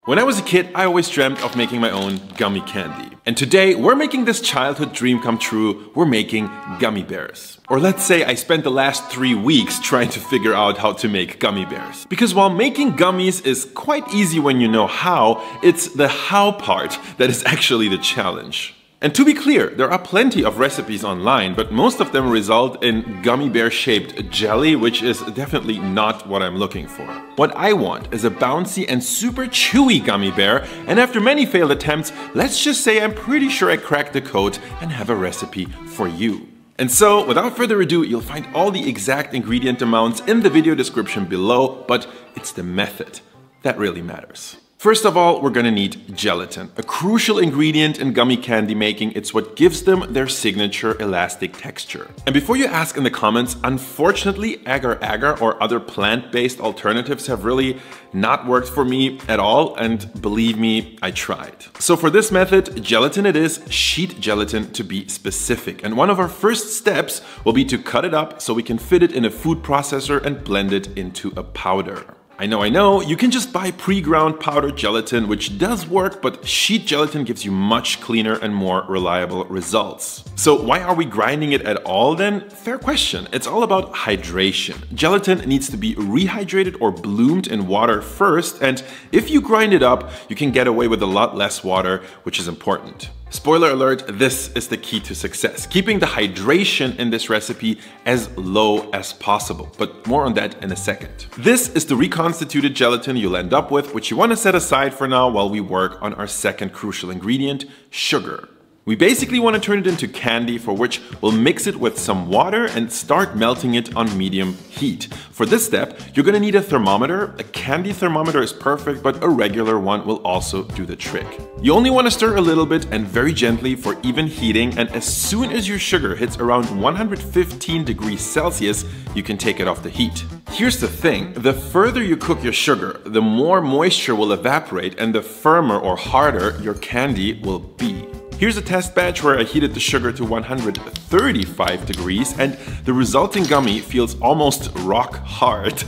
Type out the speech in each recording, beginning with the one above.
When I was a kid, I always dreamt of making my own gummy candy. And today, we're making this childhood dream come true. We're making gummy bears. Or let's say I spent the last 3 weeks trying to figure out how to make gummy bears. Because while making gummies is quite easy when you know how, it's the how part that is actually the challenge. And to be clear, there are plenty of recipes online, but most of them result in gummy bear shaped jelly, which is definitely not what I'm looking for. What I want is a bouncy and super chewy gummy bear, and after many failed attempts, let's just say I'm pretty sure I cracked the code and have a recipe for you. And so, without further ado, you'll find all the exact ingredient amounts in the video description below, but it's the method that really matters. First of all, we're gonna need gelatin, a crucial ingredient in gummy candy making. It's what gives them their signature elastic texture. And before you ask in the comments, unfortunately, agar-agar or other plant-based alternatives have really not worked for me at all, and believe me, I tried. So for this method, gelatin it is, sheet gelatin to be specific. And one of our first steps will be to cut it up so we can fit it in a food processor and blend it into a powder. I know, you can just buy pre-ground powdered gelatin, which does work, but sheet gelatin gives you much cleaner and more reliable results. So why are we grinding it at all then? Fair question. It's all about hydration. Gelatin needs to be rehydrated or bloomed in water first, and if you grind it up, you can get away with a lot less water, which is important. Spoiler alert, this is the key to success. Keeping the hydration in this recipe as low as possible, but more on that in a second. This is the reconstituted gelatin you'll end up with, which you want to set aside for now while we work on our second crucial ingredient, sugar. We basically want to turn it into candy, for which we'll mix it with some water and start melting it on medium heat. For this step, you're going to need a thermometer. A candy thermometer is perfect, but a regular one will also do the trick. You only want to stir a little bit and very gently for even heating, and as soon as your sugar hits around 115 degrees Celsius, you can take it off the heat. Here's the thing, the further you cook your sugar, the more moisture will evaporate and the firmer or harder your candy will be. Here's a test batch where I heated the sugar to 135 degrees and the resulting gummy feels almost rock hard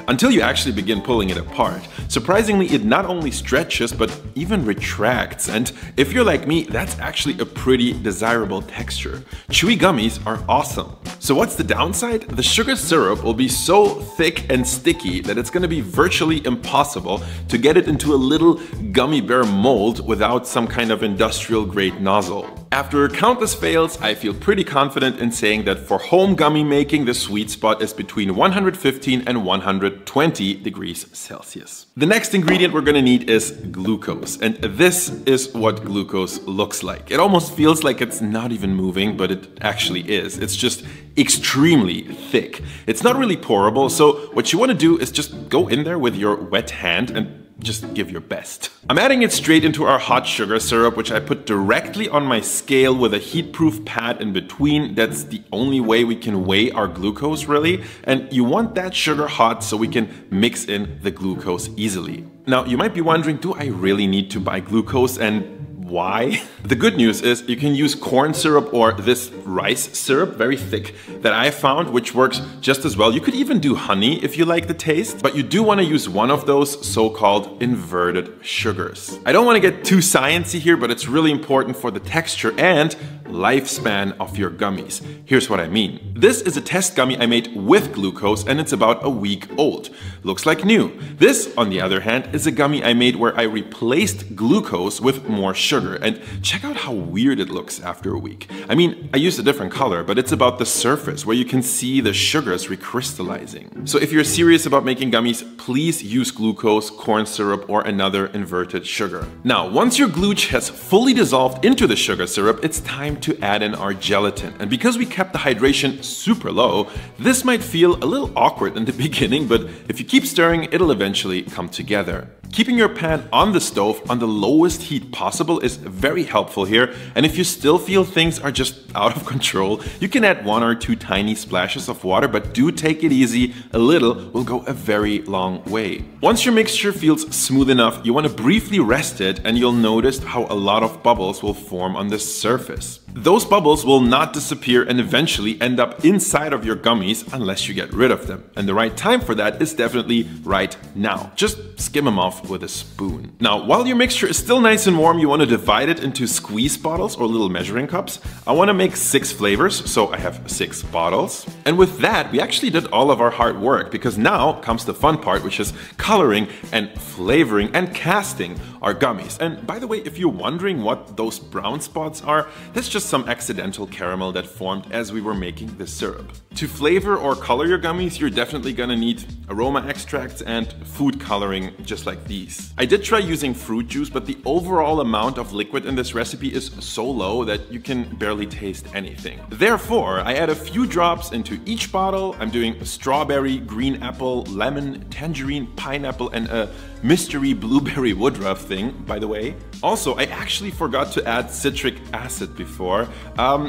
until you actually begin pulling it apart. Surprisingly, it not only stretches but even retracts, and if you're like me, that's actually a pretty desirable texture. Chewy gummies are awesome. So what's the downside? The sugar syrup will be so thick and sticky that it's gonna be virtually impossible to get it into a little gummy bear mold without some kind of industrial grade nozzle. After countless fails, I feel pretty confident in saying that for home gummy making, the sweet spot is between 115 and 120 degrees Celsius. The next ingredient we're gonna need is glucose, and this is what glucose looks like. It almost feels like it's not even moving, but it actually is. It's just extremely thick. It's not really pourable, so what you want to do is just go in there with your wet hand and just give your best. I'm adding it straight into our hot sugar syrup, which I put directly on my scale with a heat-proof pad in between. That's the only way we can weigh our glucose, really. And you want that sugar hot so we can mix in the glucose easily. Now, you might be wondering, do I really need to buy glucose, and why? The good news is you can use corn syrup or this rice syrup, very thick, that I found, which works just as well. You could even do honey if you like the taste, but you do want to use one of those so-called inverted sugars. I don't want to get too sciencey here, but it's really important for the texture and lifespan of your gummies. Here's what I mean. This is a test gummy I made with glucose, and it's about a week old. Looks like new. This, on the other hand, is a gummy I made where I replaced glucose with more sugar. And check out how weird it looks after a week. I mean, I used a different color, but it's about the surface where you can see the sugars recrystallizing. So if you're serious about making gummies, please use glucose, corn syrup, or another inverted sugar. Now, once your glue has fully dissolved into the sugar syrup, it's time to add in our gelatin. And because we kept the hydration super low, this might feel a little awkward in the beginning, but if you keep stirring, it'll eventually come together. Keeping your pan on the stove on the lowest heat possible is very helpful here, and if you still feel things are just out of control, you can add 1 or 2 tiny splashes of water, but do take it easy. A little will go a very long way. Once your mixture feels smooth enough, you want to briefly rest it, and you'll notice how a lot of bubbles will form on the surface. Those bubbles will not disappear and eventually end up inside of your gummies unless you get rid of them. And the right time for that is definitely right now. Just skim them off with a spoon. Now, while your mixture is still nice and warm, you want to divide it into squeeze bottles or little measuring cups. I want to make 6 flavors, so I have 6 bottles. And with that, we actually did all of our hard work, because now comes the fun part, which is coloring and flavoring and casting our gummies. And by the way, if you're wondering what those brown spots are, that's just some accidental caramel that formed as we were making the syrup. To flavor or color your gummies, you're definitely gonna need aroma extracts and food coloring just like these. I did try using fruit juice, but the overall amount of liquid in this recipe is so low that you can barely taste anything. Therefore, I add a few drops into each bottle. I'm doing strawberry, green apple, lemon, tangerine, pineapple, and a mystery blueberry woodruff thing, by the way. Also, I actually forgot to add citric acid before.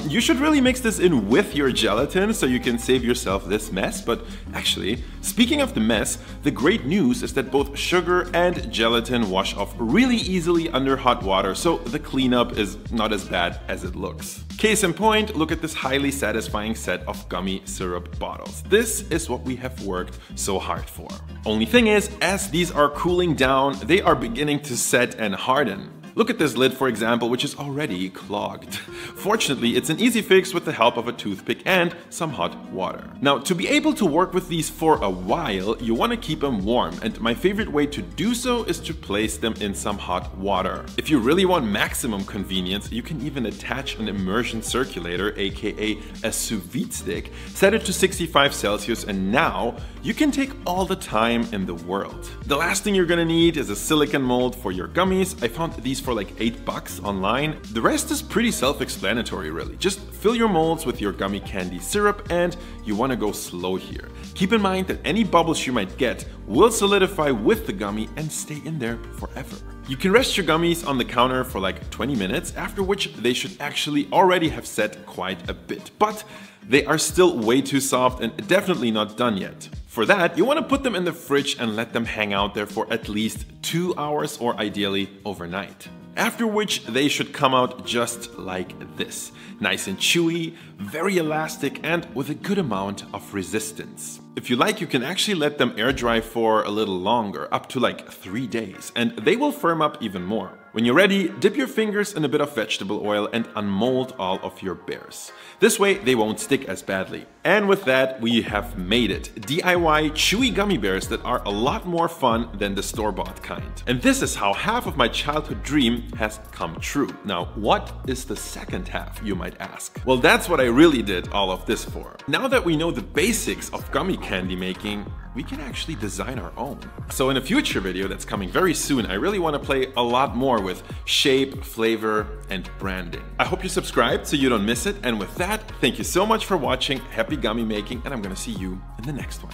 You should really mix this in with your gelatin so you can save yourself this mess. But actually, speaking of the mess, the great news is that both sugar and gelatin wash off really easily under hot water, so the cleanup is not as bad as it looks. Case in point, look at this highly satisfying set of gummy syrup bottles. This is what we have worked so hard for. Only thing is, as these are cooling down, they are beginning to set and harden. Look at this lid, for example, which is already clogged. Fortunately, it's an easy fix with the help of a toothpick and some hot water. Now, to be able to work with these for a while, you want to keep them warm, and my favorite way to do so is to place them in some hot water. If you really want maximum convenience, you can even attach an immersion circulator, aka a sous vide stick, set it to 65 Celsius, and now you can take all the time in the world. The last thing you're gonna need is a silicone mold for your gummies. I found these for like $8 online. The rest is pretty self-explanatory really. Just fill your molds with your gummy candy syrup, and you want to go slow here. Keep in mind that any bubbles you might get will solidify with the gummy and stay in there forever. You can rest your gummies on the counter for like 20 minutes, after which they should actually already have set quite a bit. But they are still way too soft and definitely not done yet. For that, you want to put them in the fridge and let them hang out there for at least 2 hours, or ideally overnight. After which they should come out just like this. Nice and chewy, very elastic, and with a good amount of resistance. If you like, you can actually let them air dry for a little longer, up to like 3 days, and they will firm up even more. When you're ready, dip your fingers in a bit of vegetable oil and unmold all of your bears. This way they won't stick as badly. And with that, we have made it. DIY chewy gummy bears that are a lot more fun than the store-bought kind. And this is how half of my childhood dream has come true. Now, what is the second half, you might ask? Well, that's what I really did all of this for. Now that we know the basics of gummy candy making, we can actually design our own. So in a future video that's coming very soon, I really want to play a lot more with shape, flavor, and branding. I hope you're subscribed so you don't miss it. And with that, thank you so much for watching. Happy gummy making, and I'm gonna see you in the next one.